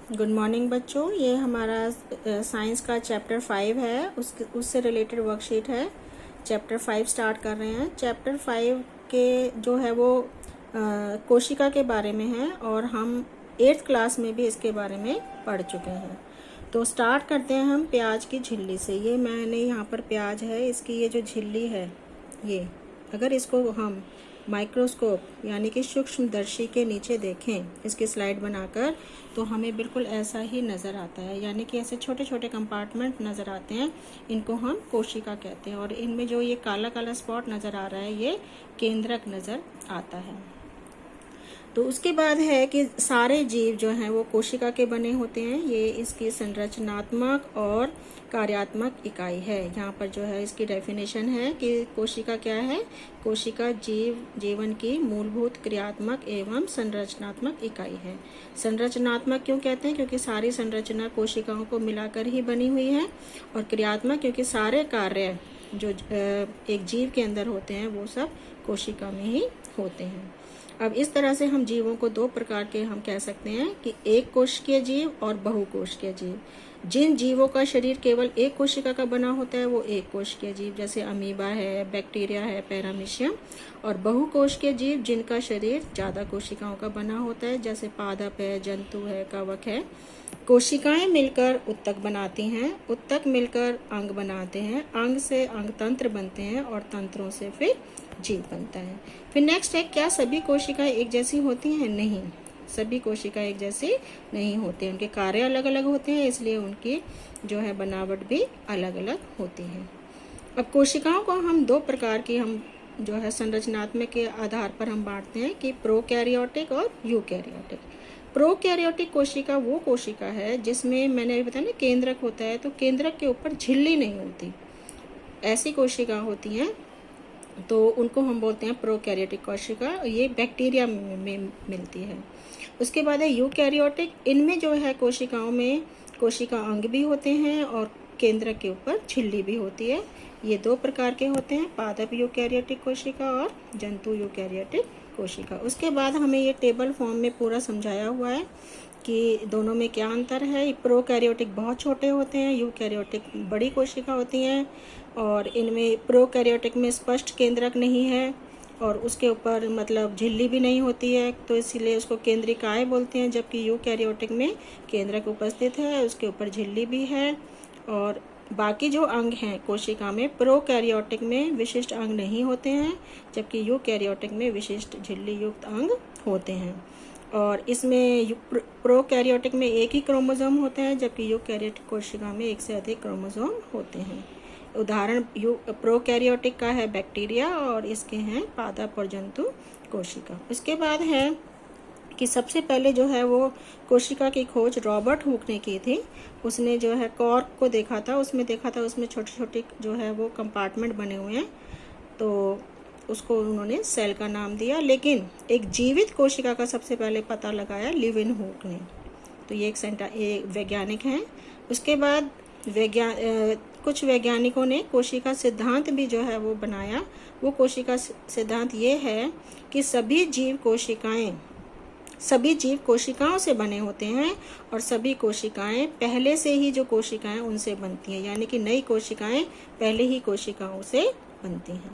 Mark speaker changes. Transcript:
Speaker 1: Good morning बच्चों। ये हमारा साइंस का चैप्टर 5 है, उससे रिलेटेड वर्कशीट है। चैप्टर 5 स्टार्ट कर रहे हैं। चैप्टर 5 के जो है वो कोशिका के बारे में है और हम 8th क्लास में भी इसके बारे में पढ़ चुके हैं। तो स्टार्ट करते हैं हम प्याज की झिल्ली से। ये मैंने यहाँ पर प्याज है, इसकी ये जो झिल्ली है, ये अगर इसको हम माइक्रोस्कोप यानी कि सूक्ष्मदर्शी के नीचे देखें, इसकी स्लाइड बनाकर, तो हमें बिल्कुल ऐसा ही नज़र आता है। यानी कि ऐसे छोटे छोटे कंपार्टमेंट नज़र आते हैं, इनको हम कोशिका कहते हैं। और इनमें जो ये काला काला स्पॉट नज़र आ रहा है, ये केंद्रक नज़र आता है। तो उसके बाद है कि सारे जीव जो हैं वो कोशिका के बने होते हैं। ये इसकी संरचनात्मक और कार्यात्मक इकाई है। यहाँ पर जो है इसकी डेफिनेशन है कि कोशिका क्या है। कोशिका जीवन की मूलभूत क्रियात्मक एवं संरचनात्मक इकाई है। संरचनात्मक क्यों कहते हैं? क्योंकि सारी संरचना कोशिकाओं को मिलाकर ही बनी हुई है। और क्रियात्मक क्योंकि सारे कार्य जो एक जीव के अंदर होते हैं वो सब कोशिका में ही होते हैं। अब इस तरह से हम जीवों को दो प्रकार के हम कह सकते हैं कि एक कोशिकीय जीव और बहुकोशिकीय जीव। जिन जीवों का शरीर केवल एक कोशिका का बना होता है वो एक कोशिकीय जीव, जैसे अमीबा है, बैक्टीरिया है, पैरामीशियम। और बहुकोशिकीय जीव जिनका शरीर ज्यादा कोशिकाओं का बना होता है, जैसे पादप है, जंतु है, कवक है। कोशिकाएं मिलकर उत्तक बनाती हैं, उत्तक मिलकर अंग बनाते हैं, अंग से अंग तंत्र बनते हैं और तंत्रों से फिर जीव बनता है। फिर नेक्स्ट है, क्या सभी कोशिकाएं एक जैसी होती हैं? नहीं, सभी कोशिकाएं एक जैसी नहीं होती। उनके कार्य अलग अलग होते हैं, इसलिए उनकी जो है बनावट भी अलग अलग होती है। अब कोशिकाओं को हम दो प्रकार की हम जो है संरचनात्मक के आधार पर हम बांटते हैं कि प्रोकैरियोटिक और यूकैरियोटिक। प्रोकैरियोटिक कोशिका वो कोशिका है जिसमें मैंने बताया ना केंद्रक होता है, तो केंद्रक के ऊपर झिल्ली नहीं होती, ऐसी कोशिका होती हैं, तो उनको हम बोलते हैं प्रोकैरियोटिक कोशिका। ये बैक्टीरिया में मिलती है। उसके बाद है यूकैरियोटिक। इनमें जो है कोशिकाओं में कोशिका अंग भी होते हैं और केंद्रक के ऊपर झिल्ली भी होती है। ये दो प्रकार के होते हैं, पादप यूकैरियोटिक कोशिका और जंतु यूकैरियोटिक कोशिका। उसके बाद हमें ये टेबल फॉर्म में पूरा समझाया हुआ है कि दोनों में क्या अंतर है। प्रोकैरियोटिक बहुत छोटे होते हैं, यूकैरियोटिक बड़ी कोशिका होती हैं। और इनमें प्रोकैरियोटिक में स्पष्ट केंद्रक नहीं है और उसके ऊपर मतलब झिल्ली भी नहीं होती है, तो इसीलिए उसको केंद्रिकाएं बोलते हैं। जबकि यूकैरियोटिक में केंद्रक उपस्थित है, उसके ऊपर झिल्ली भी है। और बाकी जो अंग हैं कोशिका में, प्रोकैरियोटिक में विशिष्ट अंग नहीं होते हैं, जबकि यूकैरियोटिक में विशिष्ट झिल्ली युक्त अंग होते हैं। और इसमें प्रोकैरियोटिक में एक ही क्रोमोसोम होता है, जबकि यूकैरियोटिक कोशिका में एक से अधिक क्रोमोसोम होते हैं। उदाहरण प्रोकैरियोटिक का है बैक्टीरिया और इसके हैं पादप और जंतु कोशिका। उसके बाद है कि सबसे पहले जो है वो कोशिका की खोज रॉबर्ट हुक ने की थी। उसने जो है कॉर्क को देखा था, उसमें छोटे छोटे जो है वो कंपार्टमेंट बने हुए हैं, तो उसको उन्होंने सेल का नाम दिया। लेकिन एक जीवित कोशिका का सबसे पहले पता लगाया लिविन हुक ने। तो ये एक वैज्ञानिक हैं। उसके बाद कुछ वैज्ञानिकों ने कोशिका सिद्धांत भी जो है वो बनाया। वो कोशिका सिद्धांत ये है कि सभी जीव कोशिकाओं से बने होते हैं और सभी कोशिकाएं पहले से ही जो कोशिकाएं उनसे बनती हैं, यानी कि नई कोशिकाएं पहले ही कोशिकाओं से बनती हैं।